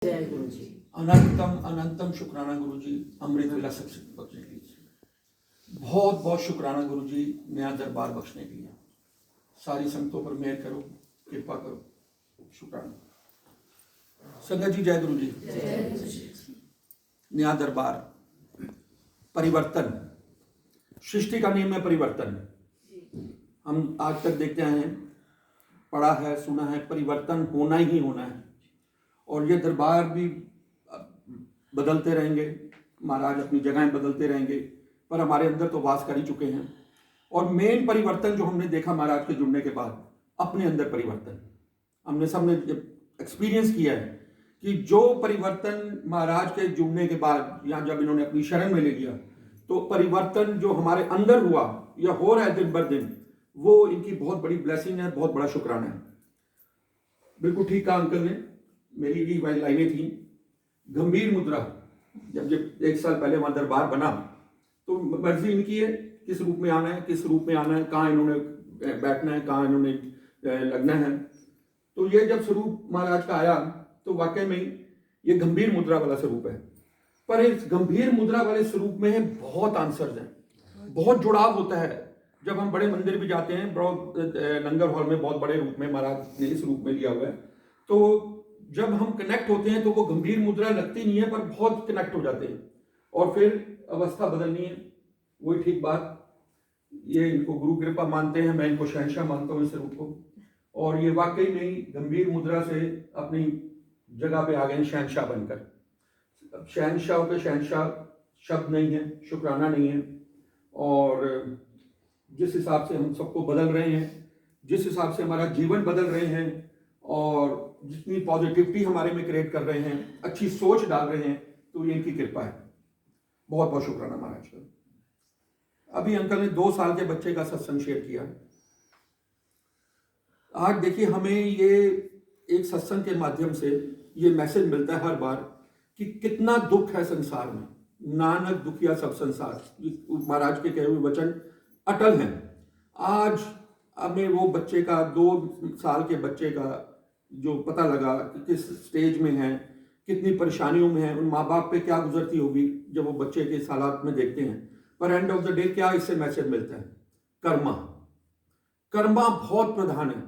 जय गुरु जी। अनंतम अनंतम शुक्राना गुरु जी, अमृत villa success बख्शने के लिए बहुत बहुत शुक्राना गुरु जी, नया दरबार बख्शने के लिए। सारी संगतों पर मेहर करो, कृपा करो, शुक्राना। संगत जी जय गुरु जी। नया दरबार, परिवर्तन, सृष्टि का नियम है परिवर्तन। हम आज तक देखते हैं, पढ़ा है, सुना है, परिवर्तन होना ही होना है। और ये दरबार भी बदलते रहेंगे, महाराज अपनी जगहें बदलते रहेंगे, पर हमारे अंदर तो वास कर ही चुके हैं। और मेन परिवर्तन जो हमने देखा महाराज के जुड़ने के बाद, अपने अंदर परिवर्तन हमने सबने एक्सपीरियंस किया है कि जो परिवर्तन महाराज के जुड़ने के बाद या जब इन्होंने अपनी शरण में ले लिया, तो परिवर्तन जो हमारे अंदर हुआ या हो रहा है दिन बर दिन, वो इनकी बहुत बड़ी ब्लेसिंग है, बहुत बड़ा शुक्राना है। बिल्कुल ठीक कहा अंकल ने, मेरी भी वही लाइनें थी। गंभीर मुद्रा, जब 1 साल पहले वहां दरबार बना तो मर्जी इनकी है किस रूप में आना है, किस रूप में आना है, कहाँ इन्होंने बैठना है, कहाँ इन्होंने लगना है। तो ये जब स्वरूप महाराज का आया तो वाकई में ये गंभीर मुद्रा वाला स्वरूप है। पर इस गंभीर मुद्रा वाले स्वरूप में बहुत आंसर्स हैं, बहुत जुड़ाव होता है। जब हम बड़े मंदिर भी जाते हैं, लंगर हॉल में बहुत बड़े रूप में महाराज ने इस रूप में लिया हुआ है, तो जब हम कनेक्ट होते हैं तो वो गंभीर मुद्रा लगती नहीं है, पर बहुत कनेक्ट हो जाते हैं और फिर अवस्था बदलनी है। वही ठीक बात, ये इनको गुरु कृपा मानते हैं, मैं इनको शहंशाह मानता हूँ इस रूप को। और ये वाकई में ही गंभीर मुद्रा से अपनी जगह पे आ गए शहंशाह बनकर। शहंशाह के शहंशाह शब्द नहीं है, शुक्राना नहीं है। और जिस हिसाब से हम सबको बदल रहे हैं, जिस हिसाब से हमारा जीवन बदल रहे हैं, और जितनी पॉजिटिविटी हमारे में क्रिएट कर रहे हैं, अच्छी सोच डाल रहे हैं, तो ये इनकी कृपा है। बहुत बहुत शुक्राना महाराज का। अभी अंकल ने 2 साल के बच्चे का सत्संग शेयर किया। आज देखिए, हमें ये एक सत्संग के माध्यम से ये मैसेज मिलता है हर बार कि कितना दुख है संसार में। नानक दुखिया सब संसार, महाराज के कहे हुए वचन अटल हैं। आज हमें वो बच्चे का, 2 साल के बच्चे का जो पता लगा कि किस स्टेज में है, कितनी परेशानियों में है, उन माँ बाप पे क्या गुजरती होगी जब वो बच्चे के इस हालात में देखते हैं। पर एंड ऑफ द डे क्या इससे मैसेज मिलता है? कर्मा। कर्मा बहुत प्रधान है।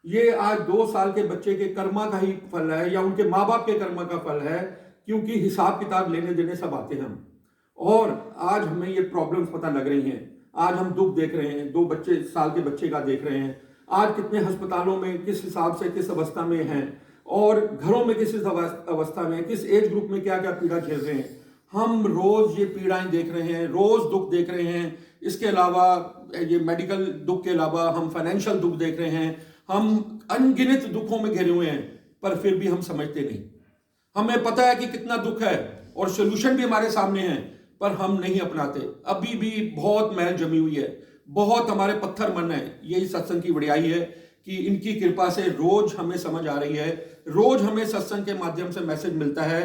ये आज 2 साल के बच्चे के कर्मा का ही फल है, या उनके माँ बाप के कर्मा का फल है, क्योंकि हिसाब किताब लेने देने सब आते हैं हम। और आज हमें ये प्रॉब्लम्स पता लग रही हैं, आज हम दुख देख रहे हैं, 2 साल के बच्चे का देख रहे हैं, आज कितने अस्पतालों में किस हिसाब से किस अवस्था में हैं, और घरों में किस अवस्था में, किस एज ग्रुप में क्या क्या पीड़ा झेल रहे हैं। हम रोज ये पीड़ाएं देख रहे हैं, रोज दुख देख रहे हैं। इसके अलावा ये मेडिकल दुख के अलावा हम फाइनेंशियल दुख देख रहे हैं। हम अनगिनत दुखों में घिरे हुए हैं, पर फिर भी हम समझते नहीं। हमें पता है कि कितना दुख है और सोल्यूशन भी हमारे सामने है, पर हम नहीं अपनाते। अभी भी बहुत मैल जमी हुई है, बहुत हमारे पत्थर मन है। यही सत्संग की बढ़ियाई है कि इनकी कृपा से रोज हमें समझ आ रही है, रोज हमें सत्संग के माध्यम से मैसेज मिलता है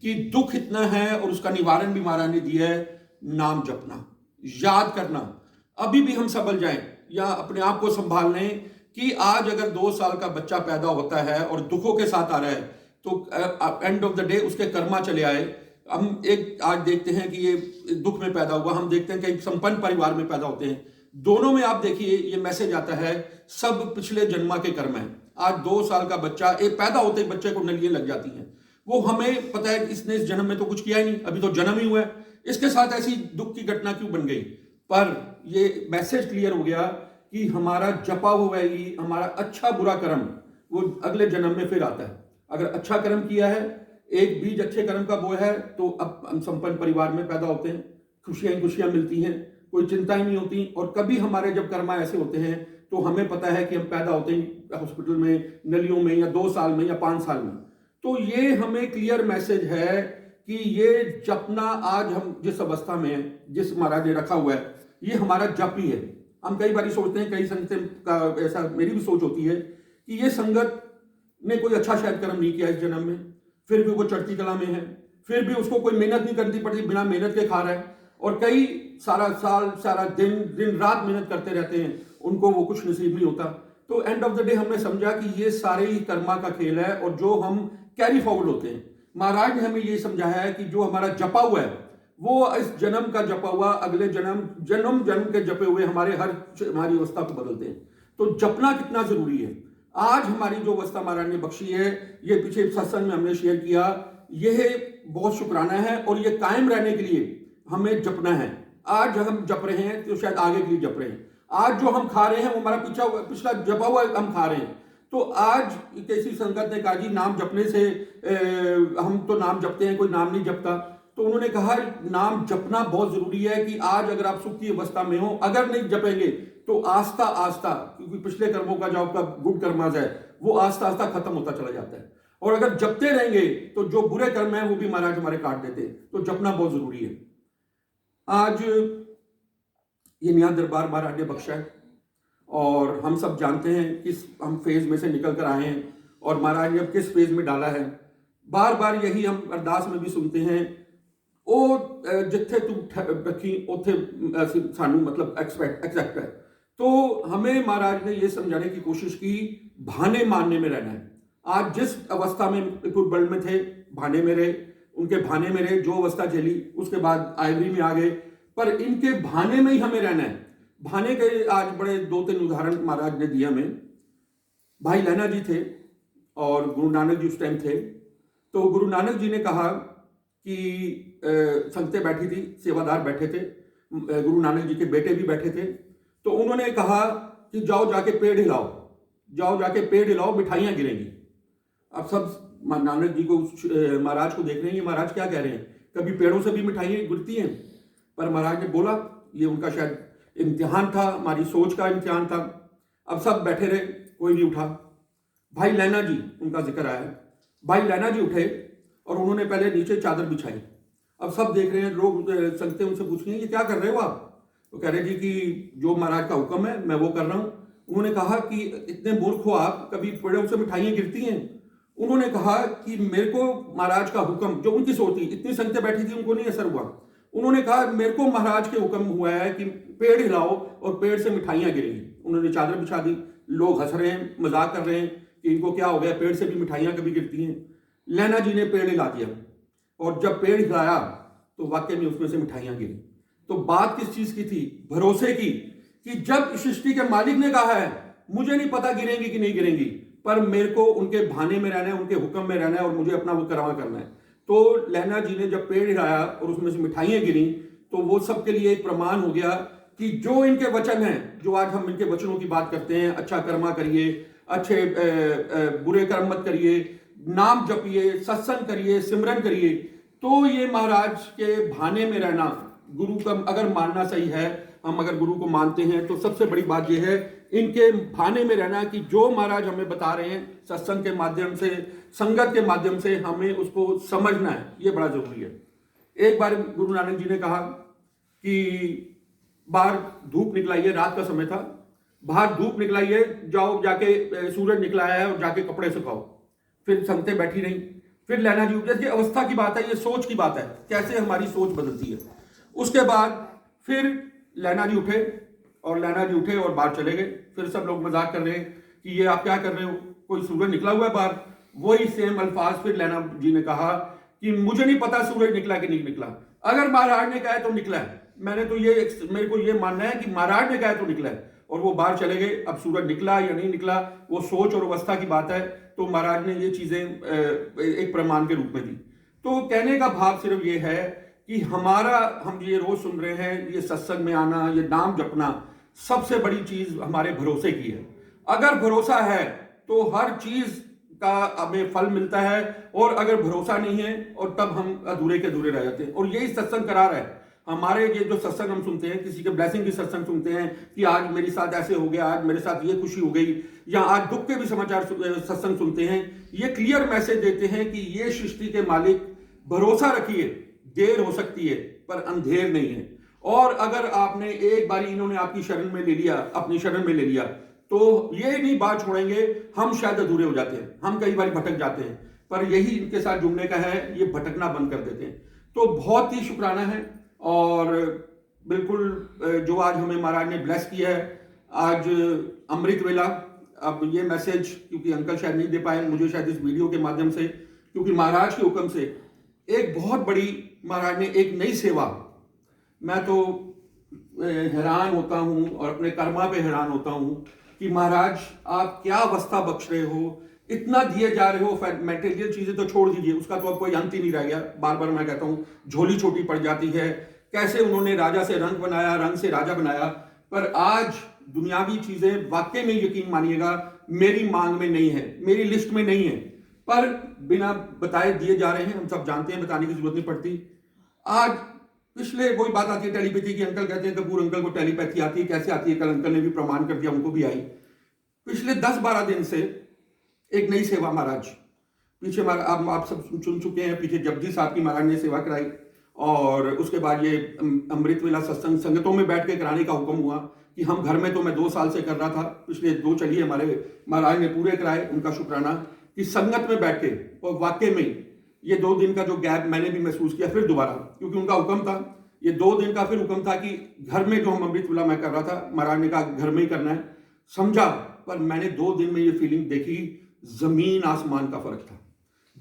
कि दुख इतना है और उसका निवारण भी महाराज ने दिया है। नाम जपना, याद करना। अभी भी हम संभल जाएं या अपने आप को संभाल लें कि आज अगर 2 साल का बच्चा पैदा होता है और दुखों के साथ आ रहा है, तो एंड ऑफ द डे उसके कर्मा चले आए। हम एक आज देखते हैं कि ये दुख में पैदा हुआ, हम देखते हैं कि एक संपन्न परिवार में पैदा होते हैं। दोनों में आप देखिए ये मैसेज आता है, सब पिछले जन्मा के कर्म है। आज 2 साल का बच्चा, एक पैदा होते ही बच्चे को नलियां लग जाती हैं। वो हमें पता है कि इसने इस जन्म में तो कुछ किया ही नहीं, अभी तो जन्म ही हुआ है, इसके साथ ऐसी दुख की घटना क्यों बन गई। पर ये मैसेज क्लियर हो गया कि हमारा जपा हुआ है, हमारा अच्छा बुरा कर्म वो अगले जन्म में फिर आता है। अगर अच्छा कर्म किया है, एक बीज अच्छे कर्म का बोया है, तो अब हम संपन्न परिवार में पैदा होते हैं, खुशियां खुशियां मिलती हैं, कोई चिंता ही नहीं होती। और कभी हमारे जब कर्मा ऐसे होते हैं तो हमें पता है कि हम पैदा होते ही हॉस्पिटल में, नलियों में, या 2 साल में या 5 साल में। तो ये हमें क्लियर मैसेज है कि ये जपना, आज हम जिस अवस्था में हैं, जिस महाराज ने रखा हुआ है, ये हमारा जप ही है। हम कई बार सोचते हैं, कई संगत का ऐसा, मेरी भी सोच होती है कि ये संगत ने कोई अच्छा शायद कर्म नहीं किया इस जन्म में, फिर भी वो चढ़ती कला में है, फिर भी उसको कोई मेहनत नहीं करनी पड़ती, बिना मेहनत के खा रहा है। और कई सारा साल, सारा दिन रात मेहनत करते रहते हैं, उनको वो कुछ नसीब नहीं होता। तो एंड ऑफ द डे हमने समझा कि ये सारे ही कर्मा का खेल है, और जो हम कैरी फॉरवर्ड होते हैं, महाराज ने हमें ये समझाया है कि जो हमारा जपा हुआ है वो इस जन्म का जपा हुआ अगले जन्म जन्म जन्म के जपे हुए हमारी अवस्था को बदलते हैं। तो जपना कितना जरूरी है। आज हमारी जो अवस्था महाराज ने बख्शी है, ये पीछे सत्संग में हमने शेयर किया, यह बहुत शुक्राना है और ये कायम रहने के लिए हमें जपना है। आज हम जप रहे हैं तो शायद आगे के लिए जप रहे हैं। आज जो हम खा रहे हैं वो हमारा पिछला जपा हुआ हम खा रहे हैं। तो आज किसी संगत ने कहा जी नाम जपने से हम तो नाम जपते हैं, कोई नाम नहीं जपता। तो उन्होंने कहा नाम जपना बहुत जरूरी है कि आज अगर आप सुख की अवस्था में हो, अगर नहीं जपेंगे तो आस्ता आस्ता, क्योंकि पिछले कर्मों का जो आपका गुड कर्माज है वो आस्ता आस्ता खत्म होता चला जाता है। और अगर जपते रहेंगे तो जो बुरे कर्म है वो भी महाराज हमारे काट देते हैं। तो जपना बहुत जरूरी है। आज ये नया दरबार महाराज ने बख्शा है और हम सब जानते हैं किस हम फेज में से निकल कर आए हैं और महाराज ने अब किस फेज में डाला है। बार बार यही हम अरदास में भी सुनते हैं, ओ जिथे तू रखी उथे सानू मतलब एक्सेप्ट है। तो हमें महाराज ने ये समझाने की कोशिश की बहाने मानने में रहना है। आज जिस अवस्था में वर्ल्ड में थे बहाने में रहे, उनके बहाने में रहे, जो अवस्था झेली उसके बाद आइवरी में आ गए, पर इनके बहाने में ही हमें रहना है। बहाने के आज बड़े 2-3 उदाहरण महाराज ने दिए हमें। भाई लहना जी थे और गुरु नानक जी उस टाइम थे। तो गुरु नानक जी ने कहा कि संगतें बैठी थी, सेवादार बैठे थे, गुरु नानक जी के बेटे भी बैठे थे। तो उन्होंने कहा कि जाओ जाके पेड़ हिलाओ, जाओ जाके पेड़ हिलाओ, मिठाइयाँ गिरेंगी। अब सब नानक जी को महाराज को देख रहे हैं, महाराज क्या कह रहे हैं, कभी पेड़ों से भी मिठाइयाँ गिरती हैं। पर महाराज ने बोला, ये उनका शायद इम्तिहान था, हमारी सोच का इम्तिहान था। अब सब बैठे रहे, कोई नहीं उठा। भाई लहना जी उनका जिक्र आया, भाई लहना जी उठे और उन्होंने पहले नीचे चादर बिछाई। अब सब देख रहे हैं, लोग संगतें उनसे पूछ रही हैं, ये क्या कर रहे हो आप? तो कह रहे जी कि जो महाराज का हुक्म है मैं वो कर रहा हूँ। उन्होंने कहा कि इतने मूर्ख हो आप, कभी पेड़ों से मिठाइयाँ गिरती हैं? उन्होंने कहा कि मेरे को महाराज का हुक्म, जो उनकी सोच थी, इतनी संगतें बैठी थी उनको नहीं असर हुआ। उन्होंने कहा मेरे को महाराज के हुक्म हुआ है कि पेड़ हिलाओ और पेड़ से मिठाइयाँ गिरेंगी। उन्होंने चादर बिछा दी। लोग हंस रहे हैं, मजाक कर रहे हैं कि इनको क्या हो गया, पेड़ से भी मिठाइयाँ कभी गिरती हैं। लहना जी ने पेड़ हिला दिया और जब पेड़ हिलाया तो वाकई में उसमें से मिठाइयाँ गिरी। तो बात किस चीज की थी? भरोसे की, कि जब सृष्टि के मालिक ने कहा है मुझे नहीं पता गिरेंगी कि नहीं गिरेंगी, पर मेरे को उनके भाने में रहना है, उनके हुक्म में रहना है और मुझे अपना वो करवा करना है। तो लहना जी ने जब पेड़ हिलाया और उसमें से मिठाइयाँ गिरी तो वो सबके लिए एक प्रमाण हो गया कि जो इनके वचन हैं, जो आज हम इनके वचनों की बात करते हैं, अच्छा कर्मा करिए, अच्छे बुरे कर्म मत करिए, नाम जपिए, सत्संग करिए, सिमरन करिए, तो ये महाराज के भाने में रहना, गुरु का अगर मानना सही है, हम अगर गुरु को मानते हैं तो सबसे बड़ी बात यह है इनके भाने में रहना कि जो महाराज हमें बता रहे हैं सत्संग के माध्यम से, संगत के माध्यम से, हमें उसको समझना है, ये बड़ा जरूरी है। एक बार गुरु नानक जी ने कहा कि बाहर धूप निकलाइए, रात का समय था, बाहर धूप निकलाइए, जाओ जाके सूरज निकला है और जाके कपड़े सुखाओ। फिर संगतें बैठी रही। फिर लहना जी उठे। ये अवस्था की बात है, ये सोच की बात है, कैसे हमारी सोच बदलती है। उसके बाद फिर लहना जी उठे और बाहर चले गए। फिर सब लोग मजाक कर रहे हैं कि ये आप क्या कर रहे हो, कोई सूरज निकला हुआ है बाहर। वही सेम अल्फाज फिर लहना जी ने कहा कि मुझे नहीं पता सूरज निकला कि नहीं निकला, अगर महाराज ने कहा तो निकला है, मैंने तो मेरे को ये मानना है कि महाराज ने कहा तो निकला है। और वो बाहर चले गए। अब सूरज निकला या नहीं निकला वो सोच और अवस्था की बात है। तो महाराज ने ये चीजें एक प्रमाण के रूप में दी। तो कहने का भाव सिर्फ ये है कि हम ये रोज सुन रहे हैं, ये सत्संग में आना, ये नाम जपना, सबसे बड़ी चीज हमारे भरोसे की है। अगर भरोसा है तो हर चीज का हमें फल मिलता है, और अगर भरोसा नहीं है और तब हम अधूरे के अधूरे रह जाते हैं। और यही सत्संग करा रहा है। हमारे ये जो सत्संग हम सुनते हैं, किसी के ब्लेसिंग की सत्संग सुनते हैं कि आज मेरे साथ ऐसे हो गया, आज मेरे साथ ये खुशी हो गई, या आज दुख के भी समाचार सत्संग सुनते हैं, ये क्लियर मैसेज देते हैं कि ये सृष्टि के मालिक, भरोसा रखिए, देर हो सकती है पर अंधेर नहीं है। और अगर आपने एक बार इन्होंने आपकी शरण में ले लिया, अपनी शरण में ले लिया, तो ये नहीं बात छोड़ेंगे। हम शायद अधूरे हो जाते हैं, हम कई बार भटक जाते हैं, पर यही इनके साथ जुड़ने का है, ये भटकना बंद कर देते हैं। तो बहुत ही शुक्राना है। और बिल्कुल जो आज हमें महाराज ने ब्लेस किया है, आज अमृत वेला। अब ये मैसेज क्योंकि अंकल शायद नहीं दे पाए, मुझे शायद इस वीडियो के माध्यम से, क्योंकि महाराज के हुक्म से एक बहुत बड़ी, महाराज ने एक नई सेवा, मैं तो हैरान होता हूं और अपने कर्मा पे हैरान होता हूं कि महाराज आप क्या अवस्था बख्श रहे हो, इतना दिए जा रहे हो। मटेरियल चीजें तो छोड़ दीजिए, उसका तो अब कोई अंत ही नहीं रह गया। बार बार मैं कहता हूं झोली छोटी पड़ जाती है। कैसे उन्होंने राजा से रंग बनाया, रंग से राजा बनाया, पर आज दुनियावी चीजें वाकई में यकीन मानिएगा मेरी मांग में नहीं है, मेरी लिस्ट में नहीं है, पर बिना बताए दिए जा रहे हैं। हम सब जानते हैं, बताने की जरूरत नहीं पड़ती। आज पिछले वही बात आती है टेलीपैथी की। अंकल कहते हैं कपूर अंकल को टेलीपैथी आती है, कैसे आती है? कल अंकल ने भी प्रमाण कर दिया, उनको भी आई। पिछले 10-12 दिन से एक नई सेवा महाराज पीछे, आप सब सुन चुके हैं, पीछे जपजी साहब की महाराज ने सेवा कराई, और उसके बाद ये अमृत वेला सत्संग संगतों में बैठ के कराने का हुक्म हुआ कि हम घर में तो मैं 2 साल से कर रहा था, पिछले 2 चलिए हमारे महाराज ने पूरे कराए, उनका शुक्राना कि संगत में बैठ के। और वाकई में ये 2 दिन का जो गैप मैंने भी महसूस किया फिर दोबारा, क्योंकि उनका हुक्म था, ये 2 दिन का फिर हुक्म था कि घर में जो हम अमृत वेला मैं कर रहा था, महाराज ने कहा घर में ही करना है, समझा। पर मैंने 2 दिन में ये फीलिंग देखी, जमीन आसमान का फर्क था।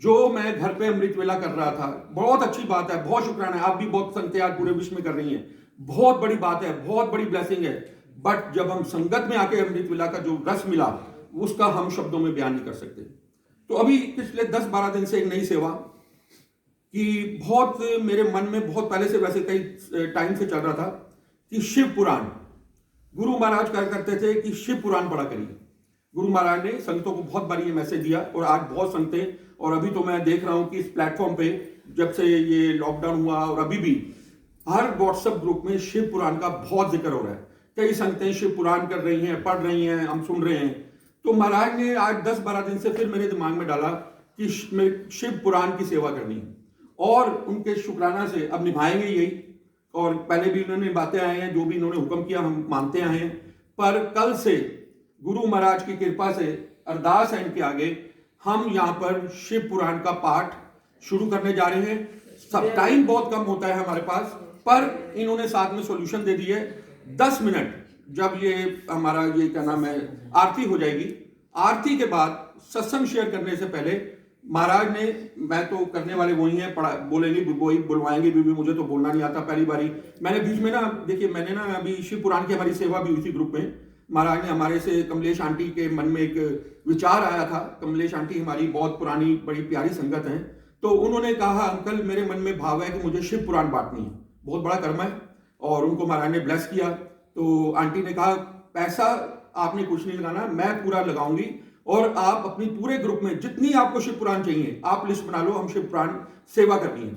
जो मैं घर पे अमृत वेला कर रहा था, बहुत अच्छी बात है, बहुत शुक्राना है, आप भी बहुत संगतें आज पूरे विश्व में कर रही हैं, बहुत बड़ी बात है, बहुत बड़ी ब्लेसिंग है। बट जब हम संगत में आके अमृत वेला का जो रस मिला, उसका हम शब्दों में बयान नहीं कर सकते। तो अभी पिछले 10-12 दिन से एक नई सेवा कि बहुत मेरे मन में बहुत पहले से, वैसे कई टाइम से चल रहा था कि शिव पुराण, गुरु महाराज क्या करते थे कि शिव पुराण पढ़ा करिए। गुरु महाराज ने संगतों को बहुत बार ये मैसेज दिया, और आज बहुत संगतें, और अभी तो मैं देख रहा हूं कि इस प्लेटफॉर्म पे जब से ये लॉकडाउन हुआ और अभी भी हर व्हाट्सएप ग्रुप में शिव पुराण का बहुत जिक्र हो रहा है। कई संगतें शिव पुराण कर रही हैं, पढ़ रही हैं, हम सुन रहे हैं। तो महाराज ने आज 10-12 दिन से फिर मेरे दिमाग में डाला कि शिव पुराण की सेवा करनी है, और उनके शुक्राना से अब निभाएंगे यही। और पहले भी इन्होंने बातें आए हैं, जो भी इन्होंने हुक्म किया हम मानते आए हैं। पर कल से गुरु महाराज की कृपा से अरदास है इनके आगे, हम यहाँ पर शिव पुराण का पाठ शुरू करने जा रहे हैं। सब टाइम बहुत कम होता है हमारे पास, पर इन्होंने साथ में सॉल्यूशन दे दी है। 10 मिनट जब ये हमारा ये क्या नाम है आरती हो जाएगी, आरती के बाद सत्संग शेयर करने से पहले महाराज ने, मैं तो करने वाले वही हैं, पढ़ा बोलेंगे वही, बुलवाएंगे भी, मुझे तो बोलना नहीं आता। पहली बारी मैंने बीच में ना, देखिए मैंने ना अभी शिव पुराण की हमारी सेवा भी उसी ग्रुप में, महाराज ने हमारे से, कमलेश आंटी के मन में एक विचार आया था। कमलेश आंटी हमारी बहुत पुरानी बड़ी प्यारी संगत हैं, तो उन्होंने कहा अंकल मेरे मन में भाव है कि मुझे शिव पुराण बांटनी है, बहुत बड़ा कर्म है। और उनको महाराज ने ब्लेस किया। तो आंटी ने कहा पैसा आपने कुछ नहीं लगाना, मैं पूरा लगाऊंगी, और आप अपनी पूरे ग्रुप में जितनी आपको शिव पुराण चाहिए आप लिस्ट बना लो, हम शिव पुराण सेवा करनी है।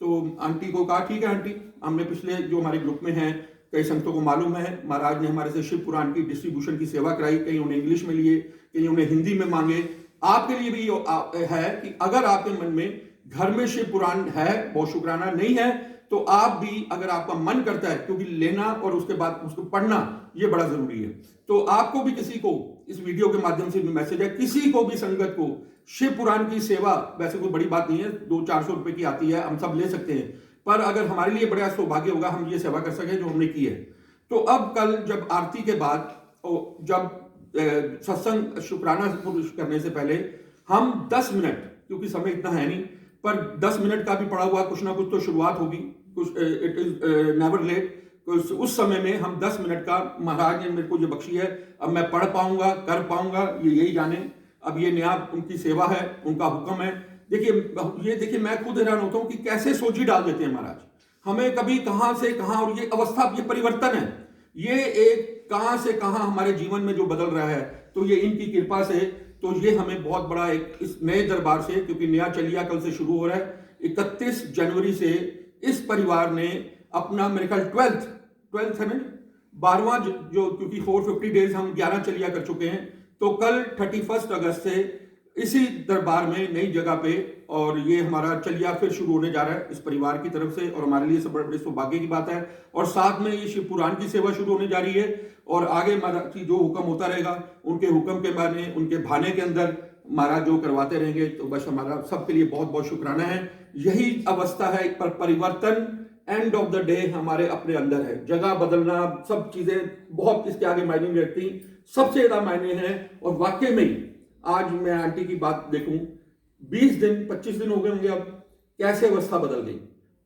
तो आंटी को कहा ठीक है आंटी। हमने पिछले जो हमारे ग्रुप में हैं कई संगतों को मालूम है, महाराज ने हमारे से शिव पुराण की डिस्ट्रीब्यूशन की सेवा कराई। कई उन्हें इंग्लिश में लिए, कई उन्हें हिंदी में मांगे। आपके लिए भी है कि अगर आपके मन में घर में शिव पुराण है, बहुत शुक्राना, नहीं है तो आप भी, अगर आपका मन करता है, क्योंकि लेना और उसके बाद उसको पढ़ना ये बड़ा जरूरी है। तो आपको भी, किसी को इस वीडियो के माध्यम से भी मैसेज है, किसी को भी संगत को शिव पुराण की सेवा, वैसे कोई बड़ी बात नहीं है, 200-400 रुपए की आती है, हम सब ले सकते हैं, पर अगर हमारे लिए बड़ा सौभाग्य होगा हम ये सेवा कर सके जो हमने की है। तो अब कल जब आरती के बाद, जब सत्संग शुक्राना करने से पहले हम 10 मिनट, क्योंकि समय इतना है नहीं, पर 10 मिनट का भी पड़ा हुआ कुछ ना कुछ तो शुरुआत होगी, कुछ इट इज नेवर लेट। उस समय में हम 10 मिनट का, महाराज ने मेरे को जो बख्शी है, अब मैं पढ़ पाऊंगा, कर पाऊंगा, ये यही जाने। अब ये नया उनकी सेवा है, उनका हुक्म है। देखिए मैं खुद हैरान होता हूं कि कैसे सोची डाल देते हैं महाराज, हमें कभी कहां से कहां, और ये अवस्था, ये परिवर्तन है, ये एक कहां से कहां हमारे जीवन में जो बदल रहा है, तो ये इनकी कृपा से। तो ये हमें बहुत बड़ा एक इस नए दरबार से, क्योंकि नया चलिया कल से शुरू हो रहा है, 31 जनवरी से इस परिवार ने अपना, मेरे ख्याल 12th है ना, 12वां जो, क्योंकि 450 डेज हम 11 चलिया कर चुके हैं, तो कल 31 अगस्त से इसी दरबार में नई जगह पे, और ये हमारा चलिया फिर शुरू होने जा रहा है इस परिवार की तरफ से, और हमारे लिए सब बड़े सौभाग्य की बात है। और साथ में ये शिव पुराण की सेवा शुरू होने जा रही है, और आगे महाराज जो हुक्म होता रहेगा, उनके हुक्म के माने, उनके भाने के अंदर महाराज जो करवाते रहेंगे, तो बस हमारा सबके लिए बहुत बहुत शुक्राना है। यही अवस्था है, पर परिवर्तन एंड ऑफ द डे हमारे अपने अंदर है। जगह बदलना, सब चीजें बहुत इसके आगे मायने नहीं रखती, सबसे ज्यादा मायने हैं। और वाकई में आज मैं आंटी की बात देखूं, 20 दिन 25 दिन हो गए होंगे अब, कैसे अवस्था बदल गई।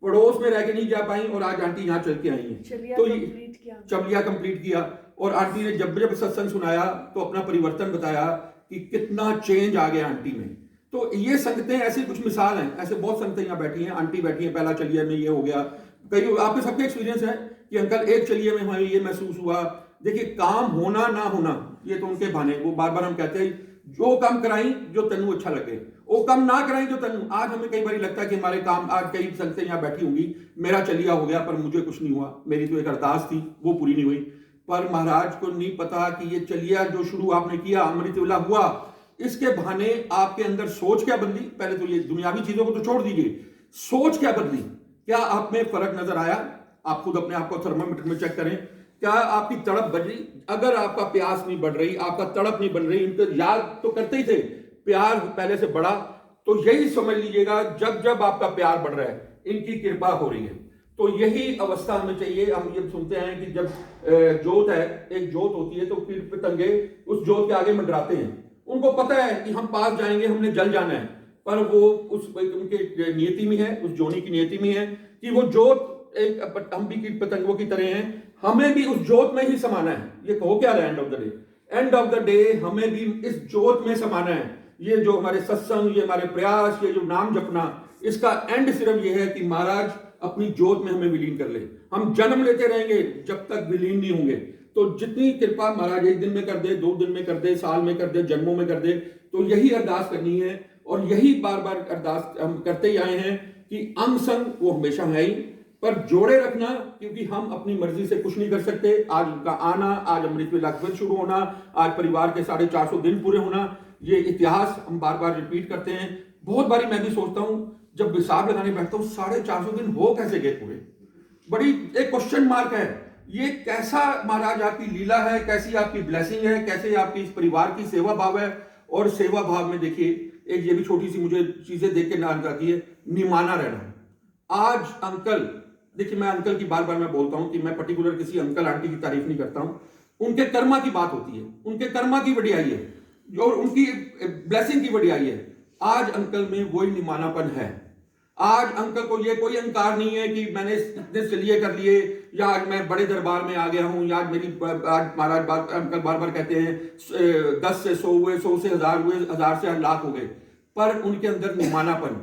पड़ोस में रह के नहीं जा पाई और आज आंटी यहाँ चल के आई हैं। तो चलिया कंप्लीट किया और आंटी ने जब जब सत्संग सुनाया तो अपना परिवर्तन बताया कि कितना चेंज आ गया आंटी में। तो ये संगतें ऐसी कुछ मिसाल हैं, ऐसे बहुत संगतें यहाँ बैठी हैं, आंटी बैठी हैं, पहला चलिए में ये हो गया। कई आपके सबके एक्सपीरियंस है कि अंकल एक चलिए में हमें ये महसूस हुआ। देखिए काम होना ना होना ये तो उनके बहाने, वो बार बार हम कहते हैं जो काम कराई जो तनु अच्छा लगे, वो काम ना कराई जो तनु। आज हमें कई बार लगता है कि हमारे काम, आज कई संगतें यहाँ बैठी होंगी, मेरा चलिया हो गया पर मुझे कुछ नहीं हुआ, मेरी तो एक अरदास थी वो पूरी नहीं हुई। पर महाराज को नहीं पता कि ये चलिया जो शुरू आपने किया, अमृत वेला हुआ, इसके बहाने आपके अंदर सोच क्या बदली। पहले तो ये दुनियावी चीजों को तो छोड़ दीजिए, सोच क्या बदली, क्या आप में फर्क नजर आया? आप खुद अपने आप को थर्मामीटर में चेक करें, क्या आपकी तड़प बढ़ रही? अगर आपका प्यास नहीं बढ़ रही, आपका तड़प नहीं बढ़ रही, इनको याद तो करते ही थे, प्यार पहले से बढ़ा, तो यही समझ लीजिएगा जब जब आपका प्यार बढ़ रहा है इनकी कृपा हो रही है। तो यही अवस्था हमें चाहिए। हम ये सुनते हैं कि जब जोत है, एक जोत होती है तो कीट पतंगे उस जोत के आगे मंडराते हैं, उनको पता है कि हम पास जाएंगे, हमने जल जाना है, पर वो उस उनके नियति में है, उस जोनी की नियति में है कि वो जोत एक, हम भी कीट पतंगों की तरह हैं, हमें भी उस जोत में ही समाना है। ये हो क्या रहा है end of the day, end of the day हमें भी इस जोत में समाना है। ये जो हमारे सत्संग, ये हमारे प्रयास, ये जो नाम जपना, इसका एंड सिर्फ ये है कि महाराज अपनी जोत में हमें विलीन कर ले। हम जन्म लेते रहेंगे जब तक विलीन नहीं होंगे। तो जितनी कृपा महाराज एक दिन में कर दे, 2 दिन में कर दे, साल में कर दे, जन्मों में कर दे, तो यही अरदास करनी है। और यही बार बार अरदास हम करते ही आए हैं कि अंग संग वो हमेशा है ही, पर जोड़े रखना, क्योंकि हम अपनी मर्जी से कुछ नहीं कर सकते। आज उनका आना, आज अमृत वेला फिर शुरू होना, आज परिवार के 450 दिन पूरे होना, ये इतिहास हम बार बार रिपीट करते हैं। बहुत बारी मैं भी सोचता हूं, जब हिसाब लगाने बैठता हूं 450 दिन हो कैसे गए पूरे, बड़ी एक क्वेश्चन मार्क है। ये कैसा महाराज आपकी लीला है, कैसी आपकी ब्लेसिंग है, कैसे आपकी इस परिवार की सेवा भाव है। और सेवा भाव में देखिए एक ये भी छोटी सी मुझे चीजें देख के नाराज आती है, निमाना रहना। आज अंकल, देखिए मैं अंकल की बार बार मैं बोलता हूं कि मैं पर्टिकुलर किसी अंकल आंटी की तारीफ नहीं करता हूं, उनके कर्मा की बात होती है, उनके कर्मा की वडियाई है और उनकी ब्लेसिंग की वडियाई है। आज अंकल में वही निमानापन है। आज अंकल को ये कोई अहंकार नहीं है कि मैंने इतने चलिए कर लिए, या आज मैं बड़े दरबार में आ गया हूं, या आज मेरी आज महाराज अंकल बार बार कहते हैं 10 से 100 हुए, 100 से 1000 हुए, 1000 से लाख हो गए, पर उनके अंदर निमानापन,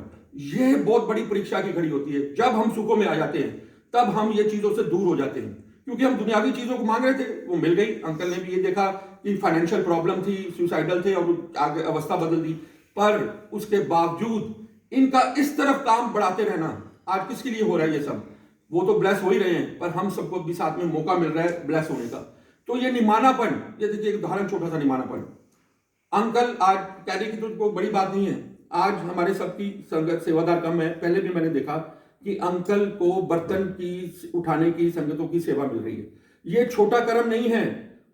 ये बहुत बड़ी परीक्षा की घड़ी होती है। जब हम सुखों में आ जाते हैं तब हम ये चीजों से दूर हो जाते हैं, क्योंकि हम दुनियावी चीजों को मांग रहे थे, वो मिल गई। अंकल ने भी ये देखा कि फाइनेंशियल प्रॉब्लम थी, सुसाइडल थे और आगे अवस्था बदल दी, पर उसके बावजूद इनका इस तरफ काम बढ़ाते रहना। आज किसके लिए हो रहा है ये सब? वो तो ब्लेस हो ही रहे हैं, पर हम सबको भी साथ में मौका मिल रहा है ब्लेस होने का। तो ये निमानापन, ये देखिए एक उदाहरण, छोटा सा निमानापन। अंकल आज कहने की तो कोई बड़ी बात नहीं है, आज हमारे सबकी संगत सेवादार कम है। पहले भी मैंने देखा कि अंकल को बर्तन की उठाने की संगतों की सेवा मिल रही है। ये छोटा कर्म नहीं है,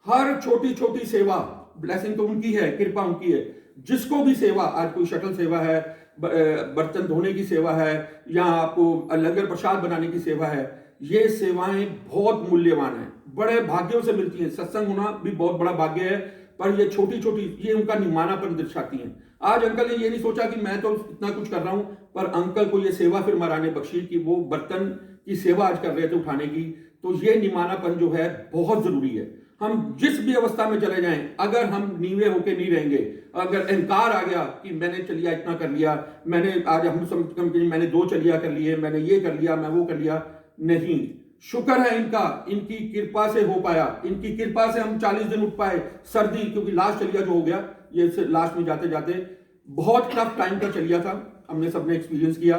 हर छोटी छोटी सेवा ब्लेसिंग तो उनकी है, कृपा उनकी है। जिसको भी सेवा, आज कोई शटल सेवा है, बर्तन धोने की सेवा है, या आपको लंगर प्रसाद बनाने की सेवा है, ये सेवाएं बहुत मूल्यवान है, बड़े भाग्यों से मिलती हैं। सत्संग होना भी बहुत बड़ा भाग्य है, पर ये छोटी छोटी, ये उनका निमानापन दर्शाती हैं। आज अंकल ने ये नहीं सोचा कि मैं तो इतना कुछ कर रहा हूं, पर अंकल को ये सेवा फिर महाराज ने बख्शी कि वो बर्तन की सेवा आज कर रहे थे उठाने की। तो ये निमानापन जो है बहुत जरूरी है। हम जिस भी अवस्था में चले जाएं, अगर हम नीवे होके नहीं रहेंगे, अगर अहंकार आ गया कि मैंने चलिया इतना कर लिया, मैंने आज हम समझ मैंने 2 चलिया कर लिए, मैंने ये कर लिया, मैं वो कर लिया, नहीं। शुक्र है इनका, इनकी कृपा से हो पाया, इनकी कृपा से हम 40 दिन उठ पाए। सर्दी, क्योंकि लास्ट चलिया जो हो गया, ये लास्ट में जाते जाते बहुत टफ टाइम का चलिया था, हमने सबने एक्सपीरियंस किया,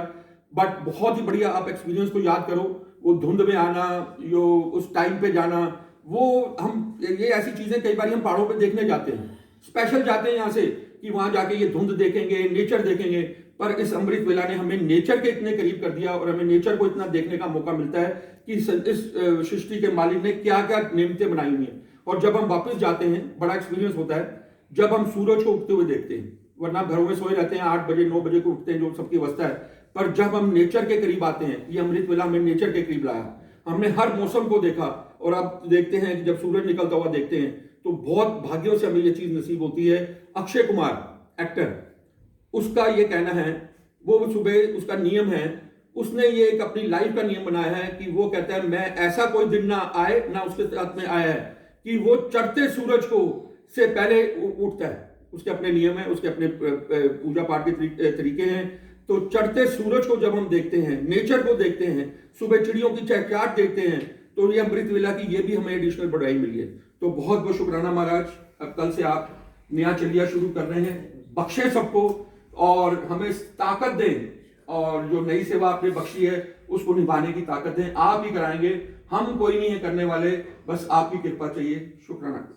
बट बहुत ही बढ़िया। आप एक्सपीरियंस को याद करो, वो धुंध में आना, यो उस टाइम पे जाना, वो हम ये ऐसी चीजें कई बार हम पहाड़ों पे देखने जाते हैं, स्पेशल जाते हैं यहाँ से कि वहां जाके ये धुंध देखेंगे, नेचर देखेंगे। पर इस अमृत वेला ने हमें नेचर के इतने करीब कर दिया, और हमें नेचर को इतना देखने का मौका मिलता है कि इस सृष्टि के मालिक ने क्या क्या नियमतें बनाई हुई हैं। और जब हम वापस जाते हैं, बड़ा एक्सपीरियंस होता है जब हम सूरज को उगते हुए देखते हैं, वरना घरों में सोए रहते हैं, 8 बजे 9 बजे को उठते हैं, जो सबकी अवस्था है। पर जब हम नेचर के करीब आते हैं, ये अमृत वेला में नेचर के करीब लाया, हमने हर मौसम को देखा, और अब देखते हैं कि जब सूरज निकलता हुआ देखते हैं तो बहुत भाग्यों से हमें ये चीज नसीब होती है। अक्षय कुमार एक्टर, उसका ये कहना है, वो सुबह उसका नियम है, उसने ये एक अपनी लाइफ का नियम बनाया है कि वो कहता है मैं ऐसा कोई दिन ना आए ना उसके साथ में आया है कि वो चढ़ते सूरज को से पहले उठता है। उसके अपने नियम है, उसके अपने पूजा पाठ के तरीके हैं। तो चढ़ते सूरज को जब हम देखते हैं, नेचर को देखते हैं, सुबह चिड़ियों की चहचहाट देखते हैं, तो ये अमृत वेला की ये भी हमें एडिशनल बढ़ाई मिली है। तो बहुत बहुत शुक्राना महाराज। अब कल से आप नया चलिया शुरू कर रहे हैं, बख्शे सबको और हमें ताकत दें, और जो नई सेवा आपने बख्शी है उसको निभाने की ताकत दें। आप ही कराएंगे, हम कोई नहीं है करने वाले, बस आपकी कृपा चाहिए। शुक्राना।